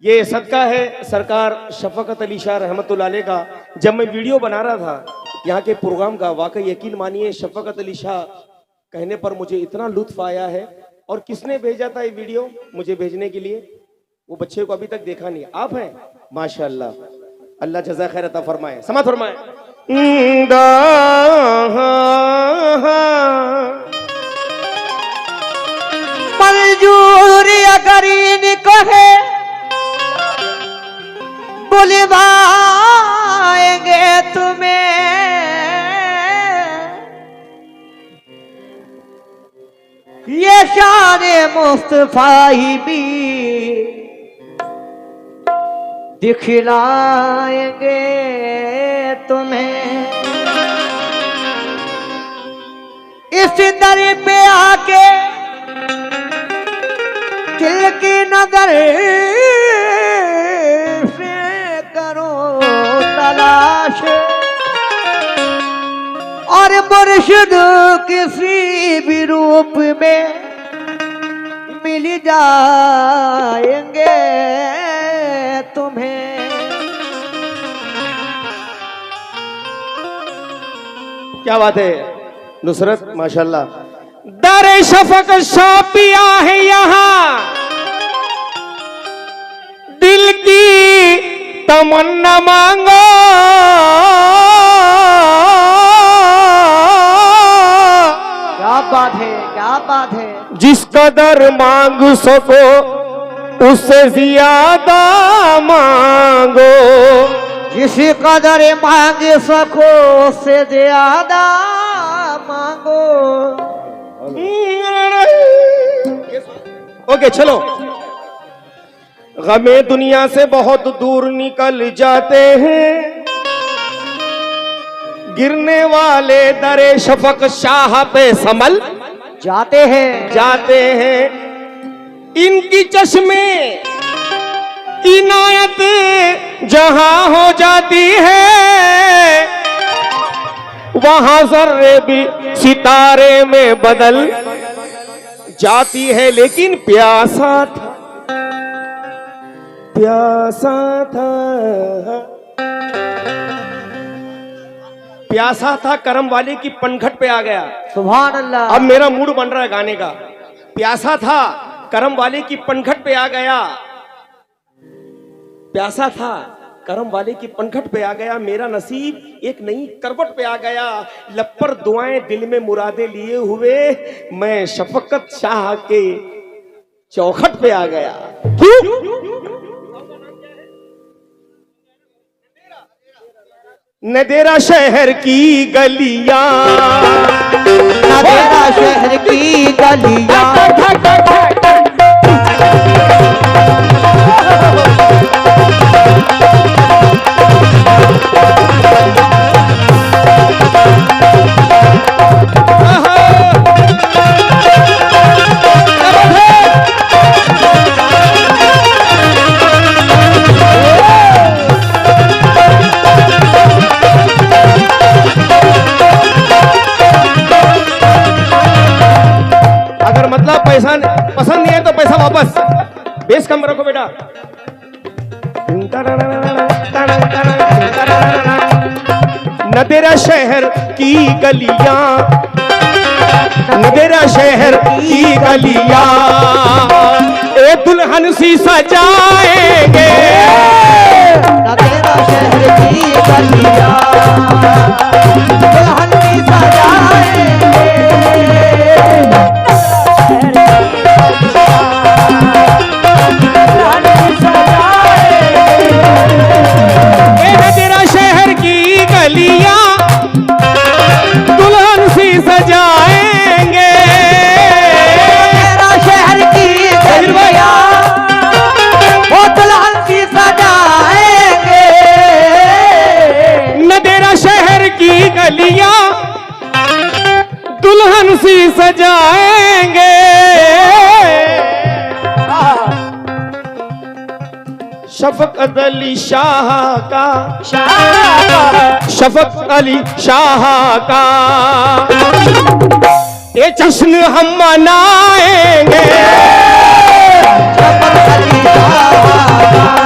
ये सदका है सरकार शफकत अली शाह रहमतुल्लाह अलैह का। जब मैं वीडियो बना रहा था यहाँ के प्रोग्राम का, वाकई यकीन मानिए शफकत अली शाह कहने पर मुझे इतना लुत्फ आया है। और किसने भेजा था ये वीडियो मुझे भेजने के लिए? वो बच्चे को अभी तक देखा नहीं, आप हैं माशाअल्लाह, अल्लाह जज़ा खैर अता फरमाए, समाअत फरमाए। मंजूर अगर इनको है बुलवाएंगे तुम्हें, ये शान मुस्तफाई भी दिखलाएंगे तुम्हें। इस दर पे आके दिल की नजर से करो तलाश, और मुर्शिद किसी भी रूप में मिल जाएंगे तुम्हें। क्या बात है नुसरत, माशाल्लाह। दर शफक शापिया है यहाँ, दिल की तमन्ना मांगो, क्या बात है, क्या बात है। जिस कदर मांग सको उससे ज्यादा मांगो, जिस कदर मांग सको उससे ज्यादा मांगो। ओके चलो। गमे दुनिया से बहुत दूर निकल जाते हैं, गिरने वाले दरे शफक शाह पे संभल जाते हैं। इनकी चश्मे इनायत जहां हो जाती है, वहां जर्रे भी सितारे में बदल जाती है। लेकिन प्यासा था करम वाले की पनघट पे आ गया। सुभान अल्लाह। अब मेरा मूड बन रहा है गाने का। प्यासा था करम वाले की पनघट पे आ गया, प्यासा था करम वाले की पनघट पे आ गया, मेरा नसीब एक नई करवट पे आ गया। लब पर दुआएं दिल में मुरादे लिए हुए, मैं शफकत शाह के चौखट पे आ गया। क्यों? नदेरा शहर की गलियां, नदेरा शहर की गलियां, पैसा पसंद नहीं है तो पैसा वापस, बेस कम रखो बेटा। नदेरा शहर की गलियां, नदेरा शहर की गलियां, ए दुल्हन सी सजाएंगे, नदेरा शहर की गलियां, दुल्हन सी सजाएंगे। नदेरा शहर की गलियां दुल्हन सी सजाएंगे, नदेरा शहर की गलियां वो दुल्हन सी सजाएंगे। नदेरा शहर की गलियां दुल्हन सी सजाएंगे। शफकत अली शाह का, शफकत अली शाह का ये जश्न हम मनाएंगे। शफकत अली शाह का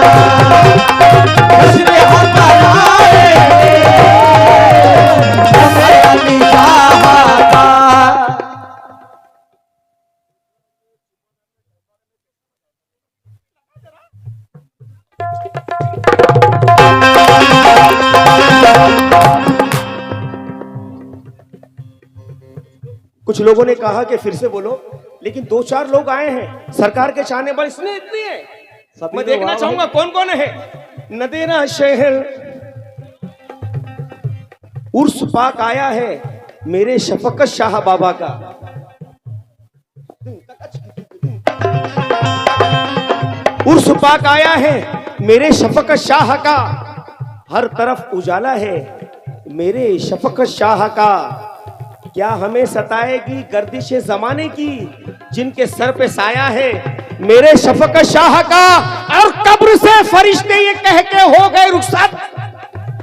कुछ लोगों ने कहा कि फिर से बोलो, लेकिन 2-4 लोग आए हैं सरकार के चाहने वाले, इसमें इतनी है। मैं देखना चाहूंगा कौन कौन है। नदेरा शहर उर्स पाक आया है मेरे शफकत शाह बाबा का। उर्स पाक आया है मेरे शफकत शाह का, हर तरफ उजाला है मेरे शफकत शाह का। क्या हमें सताएगी गर्दिश जमाने की, जिनके सर पे साया है मेरे शफकत शाह का। और कब्र से फरिश्ते ये कह के हो गए रुखसत,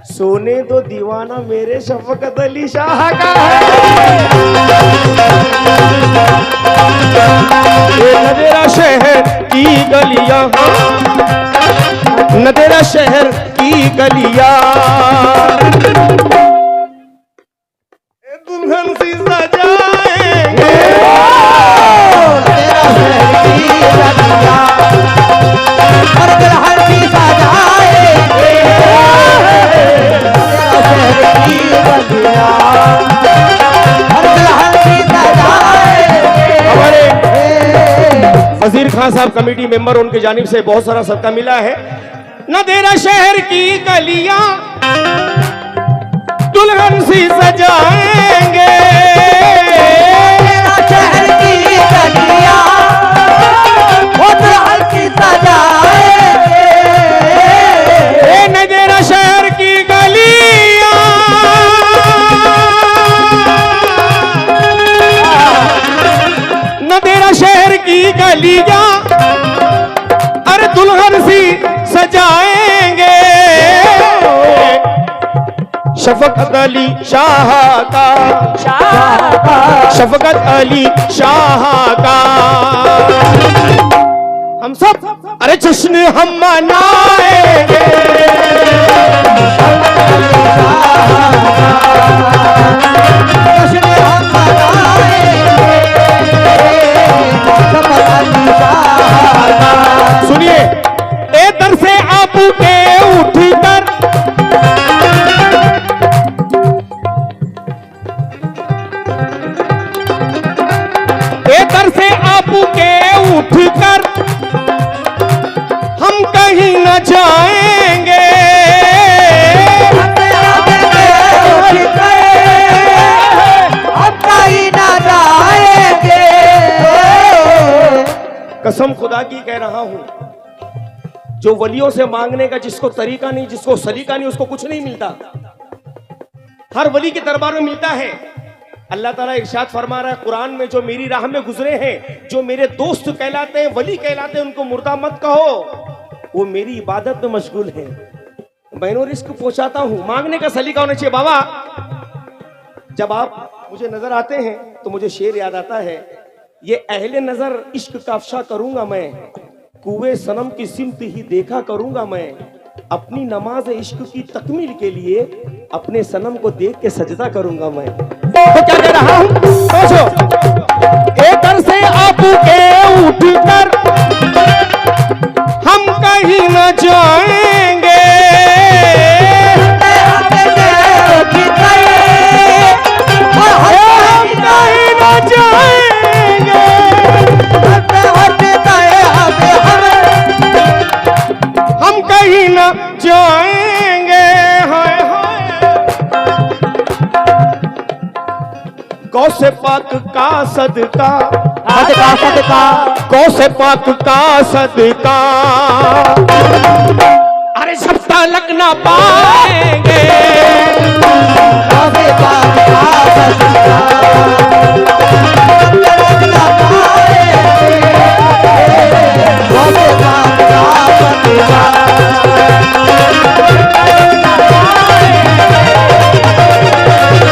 सोने दो दीवाना मेरे शफकत अली शाह का है। ये नदेरा शहर की गलियां, नदेरा शहर की गलियां, दुल्हन सी सजाएंगे तेरा शहर की गलियां, हर दुल्हन सी सजाएंगे तेरा शहर की गलियां, हर दुल्हन सी सजाएंगे। हमारे वजीर खान साहब कमेटी मेंबर, उनकी जानिब से बहुत सारा सदका मिला है। नदेरा शहर की गलियां दुल्हन सी सजाएंगे, तेरा शहर की गलियां वो दुल्हन सी सजाएंगे। नदेरा शहर की गलियां नदेरा शहर की गलियां अरे दुल्हन सी सजाएंगे शफकत अली शाह का, शफकत अली शाह का। हम सब अरे जश्न हम मनाएंगे, जश्न हम मनाएंगे शफकत अली शाह का। सुनिए, ए दर से आपू के उठकर से आपू के उठकर हम कहीं न जाएंगे, हम कहीं न जाएंगे। कसम खुदा की कह रहा हूं, जो वलियों से मांगने का जिसको तरीका नहीं, जिसको सलीका नहीं, उसको कुछ नहीं मिलता। हर वली के दरबार में मिलता है। अल्लाह ताला इरशाद फरमा रहा है कुरान में, जो मेरी राह में गुजरे हैं, जो मेरे दोस्त कहलाते हैं, वली कहलाते हैं, उनको मुर्दा मत कहो, वो मेरी इबादत में मशगूल है। बहनों रिस्क पहुंचाता हूं, मांगने का सलीका होना चाहिए। बाबा जब आप मुझे नजर आते हैं तो मुझे शेर याद आता है, ये अहले नजर इश्क का अफशा करूंगा मैं, कुए सनम की सिमत ही देखा करूंगा मैं, अपनी नमाज इश्क की तकमील के लिए अपने सनम को देख के सजदा करूंगा मैं। तो क्या कह रहा हूं, सोचो, एक से आपू के उठकर हम कहीं न जाएंगे, हम कहीं न जाएंगे, हम कहीं न जाएंगे। हाय हाय, गौ से पाक का सदका, सदका सदका, गौ से पाक का सदका, अरे सब तलक ना पाएंगे, गौ से पाक का सदका, तलक ना पाएंगे, गौ से पाक का सदका,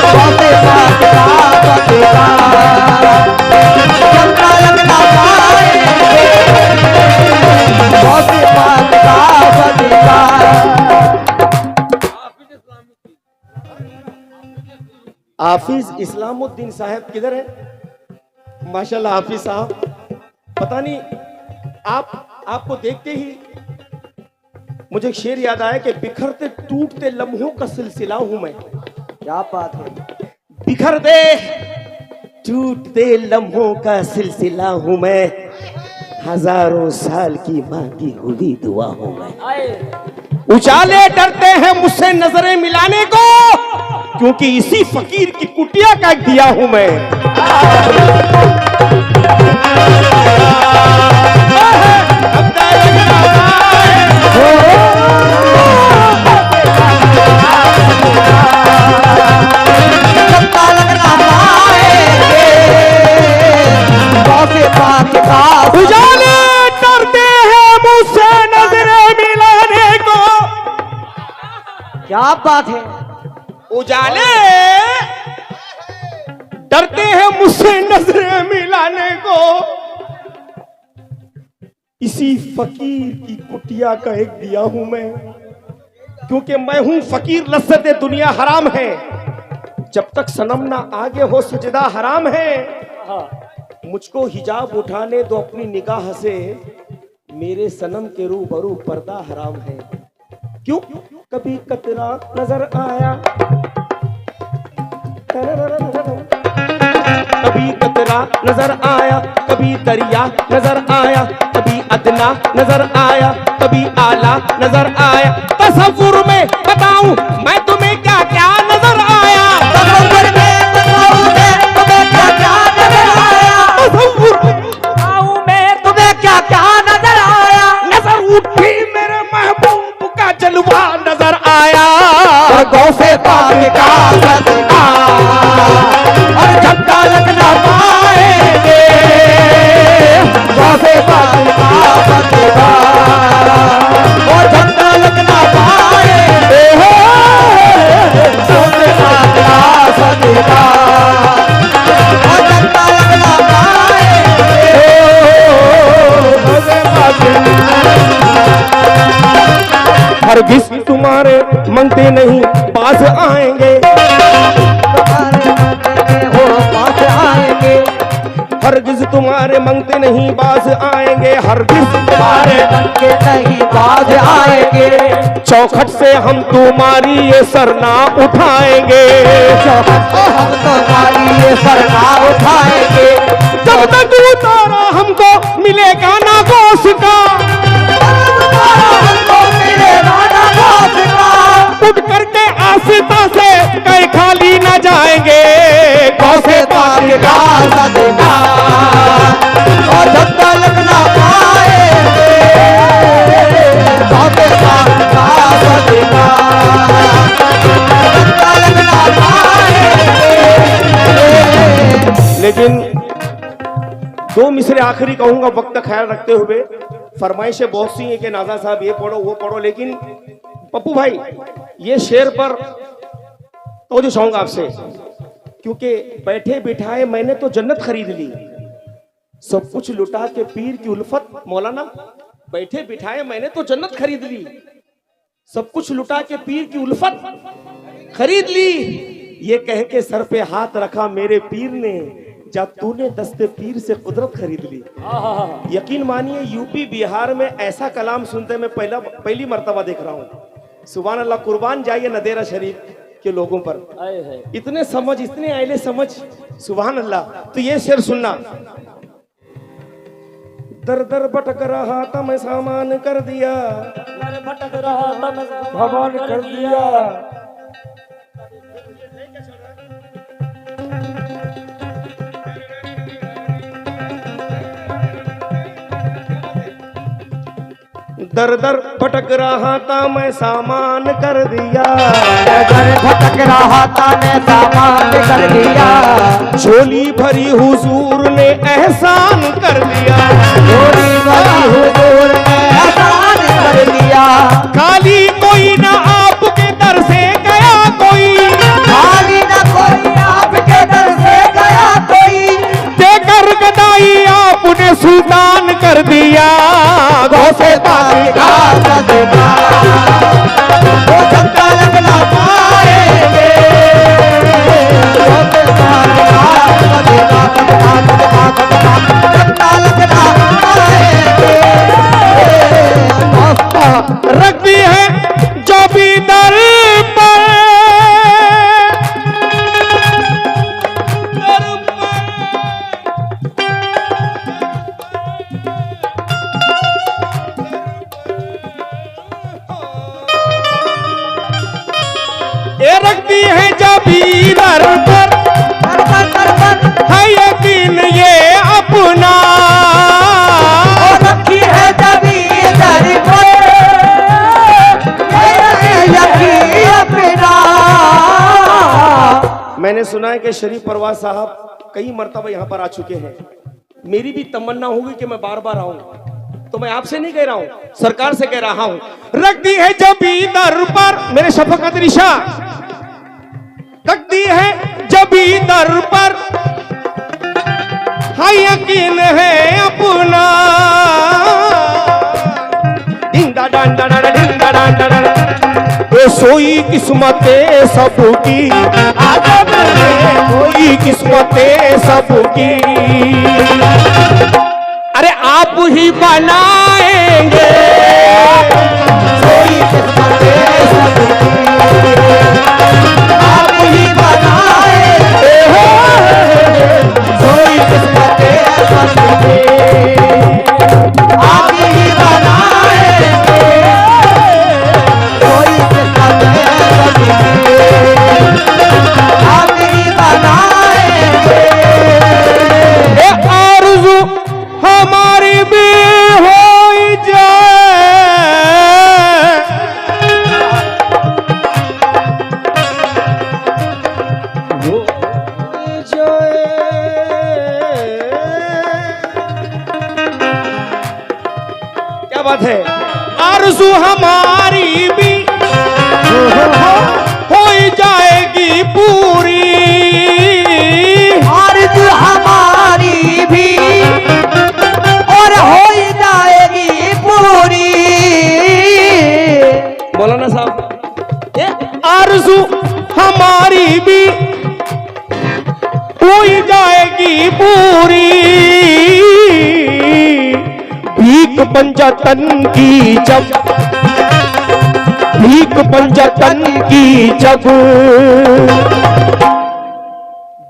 गौ से पाक का सदका, सब तलक ना पाएंगे, गौ से पाक का सदका। हाफिज इस्लामुद्दीन साहब किधर है? माशाल्लाह हाफिज साहब, पता नहीं आपको देखते ही मुझे एक शेर याद आया कि बिखरते टूटते लम्हों का सिलसिला हूं मैं। क्या बात है। बिखरते टूटते लम्हों का सिलसिला हूं मैं, हजारों साल की मांगी हुई दुआ हूं मैं। उजाले डरते हैं मुझसे नजरें मिलाने को, क्योंकि इसी फकीर की कुटिया का एक दिया हूं मैं। उजाले डरते हैं मुझसे नजरें मिलाने को। क्या बात है। उजाले डरते हैं मुझसे नजरें मिलाने को, इसी फकीर की कुटिया का एक दिया हूं मैं। क्योंकि मैं हूं फकीर, लज्जत दुनिया हराम है, जब तक सनम ना आगे हो सजदा हराम है। मुझको हिजाब उठाने दो अपनी निगाह से, मेरे सनम के रूबरू पर्दा हराम है। क्यों? कभी कतरा नजर आया, कभी कतरा नजर आया, कभी दरिया नजर आया, कभी अदना नजर आया, कभी आला नजर आया। तसव्वुर में बताऊं मैं तुम्हें क्या क्या नजर आया, तसव्वुर में बताऊं मैं तुम्हें क्या क्या नजर आया, तसव्वुर में तुम्हें क्या क्या नजर आया। नजर उठी मेरे महबूब का जलवा नजर आया, गौसे पाक का सदका और झटका लगना पाएंगे, गौसे पाक का सदका और झटका लगना पाएंगे, गौसे पाक का सदका और झटका लगना पाएंगे, गौसे पाक। हरगिज तुम्हारे मंगते नहीं पास आएंगे, हरगिज तुम्हारे मंगते नहीं बाज आएंगे, हरगिज तुम्हारे मंगते नहीं बाज आएंगे, चौखट से हम तुम्हारी ये सरना उठाएंगे, चौखट से हम तुम्हारी ये सरना उठाएंगे। जब तक उतारा हमको मिलेगा ना गोश का, उठ करके आस्था से कहीं खाली न जाएंगे, गौसे पाक का सदका और झटका लगना पाएंगे, गौसे पाक का सदका झटका लगना पाएंगे। लेकिन दो मिसरे आखिरी कहूंगा वक्त का ख्याल रखते हुए। फरमाइशें बहुत सी हैं कि नाजा साहब ये पढ़ो वो पढ़ो, लेकिन पप्पू भाई ये शेर पर तो चाहूंगा आपसे, क्योंकि बैठे बिठाए मैंने तो जन्नत खरीद ली, सब कुछ लुटा के पीर की उल्फत। मौलाना, बैठे बिठाए मैंने तो जन्नत खरीद ली, सब कुछ लुटा के पीर की उल्फत खरीद ली, ये कह के सर पे हाथ रखा मेरे पीर ने, जब तूने दस्ते पीर से कुदरत खरीद ली। यकीन मानिए यूपी बिहार में ऐसा कलाम सुनते मैं पहली मर्तबा देख रहा हूँ। सुभान अल्लाह, कुर्बान जाइए नदेरा शरीफ के लोगों पर, इतने समझ, इतने आइले समझ, सुभान अल्लाह। तो ये शेर सुनना। दर दर भटक रहा था मैं सामान कर दिया, भटक रहा था मैं भगवान कर दिया, दर दर भटक रहा था मैं सामान कर दिया, दर भटक रहा था मैं सामान कर दिया, झोली भरी हुजूर ने एहसान कर दिया, झोली भरी हुजूर ने एहसान कर दिया, खाली कोई ना आपके दर से गया कोई, खाली ना कोई आपके दर से गया कोई, देकर गदाई आपने सुल्तान कर दिया, गौसे पाक का सदका वो झटका लगना पाएंगे, गौसे पाक का सदका झटका लगना पाएंगे, रख दी है जो भी दर पर, ये रखती है जब दर पर, है यकीन ये अपना, रखी है जब दर पर, यकीन अपना। मैंने सुना है कि शरीफ परवाज साहब कई मर्तबा यहाँ पर आ चुके हैं। मेरी भी तमन्ना होगी कि मैं बार बार आऊं, तो मैं आपसे नहीं कह रहा हूं, सरकार से कह रहा हूं। रख दी है जब दर पर, मेरे शफकत निशा रख दी है जब दर पर, हाँ यकीन है अपना। डिंडा डांडा डांडा डिंडा डांडा डांडा, ये सोई किस्मतें सबकी, कोई किस्मतें सबकी, अरे आप ही बनाएंगे कोई किस्मतें सबकी, आप ही बनाएंगे, कोई किस्मतें सबकी, आप ही बनाएंगे, कोई किस्मतें सबकी, आप ही बनाएंगे। ए आरज़ू हमारी भी हो जाए, क्या बात है। आरज़ू हमारी भी हो जाएगी पूरी, आरज़ू हमारी भी और हो जाएगी पूरी। मौलाना साहब, ये आरज़ू हमारी भी हो जाएगी पूरी, भीख पंजतन की जब, भीख पंजतन की जब,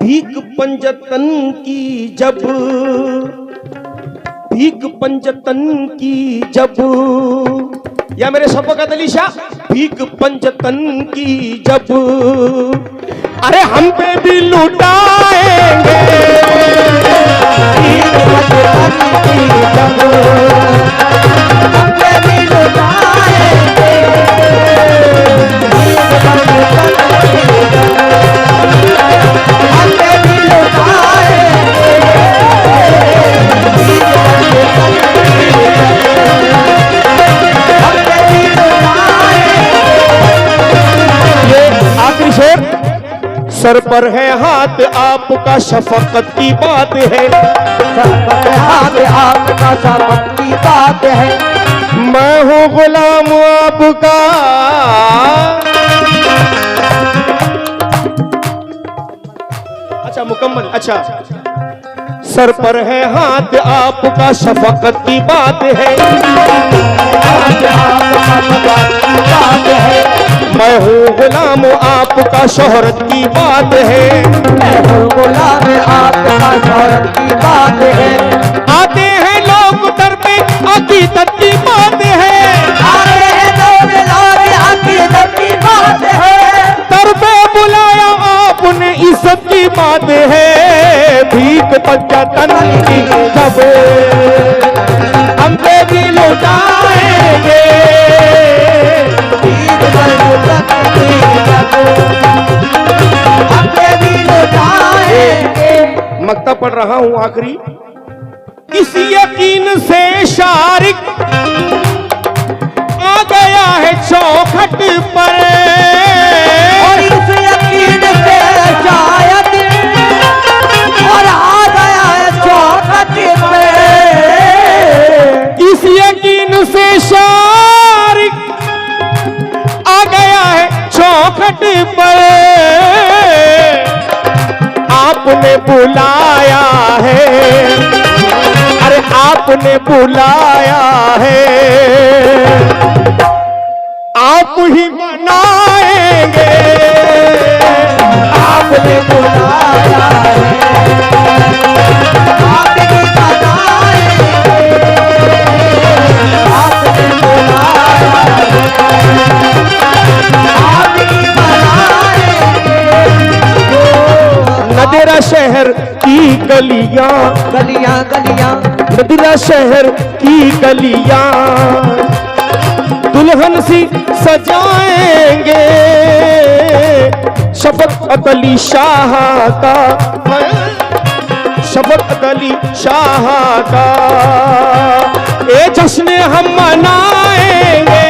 भीख पंजतन की जब, भीख पंजतन की जब, या मेरे शफकत अली शाह, भीख पंजतन की जब, अरे हम पे भी लुटाएंगे, भीख पंजतन की जब, हम पे भी लुटाएंगे, भीख पंजतन की जब, हम पे भी लुटाएंगे, भीख पंजतन की जब, हम पे भी लुटाएंगे। ये आखिरी शेर। सर पर है हाथ आपका, शफकत की बात है, हाथ आपका सबक की बात है, मैं हूँ गुलाम आपका, अच्छा मुकम्मल, अच्छा। सर पर है हाथ आपका, शफकत की बात है, हाथ आपका सबक की बात है, मैं हूँ गुलाम आपका, शोहरत की बात है, मैं हूँ गुलाम आपका शौहरत की बात है, आते हैं लोग दर पे, अकीदत की बात है, आते हैं लोग अकीदत की बात है, दर पे बुलाया आपने, इज्जत की बात है, भीख पंजतन की जब, हम पे भी लुटाएंगे, भीख पंजतन की जब, हम पे भी लुटाएंगे। मक्ता पढ़ रहा हूं आखिरी। इस यकीन से शारिक आ गया है चौखट पर, और इस यकीन से शायद और आ गया है चौखट पे, इस यकीन से शारिक आ गया है चौखट पर, आपने बुलाया है, अरे आपने बुलाया है, ही मनाएंगे। आपने बुलाया है, आपकी मनाएंगे, आपने बुलाया है, आपकी मनाएंगे। नदेरा शहर की गलियां, गलियां गलियां नदेरा शहर की गलियां दुल्हन सी सजाएंगे। शफकत अली शाह का, शफकत अली शाह का ए जश्न हम मनाएंगे।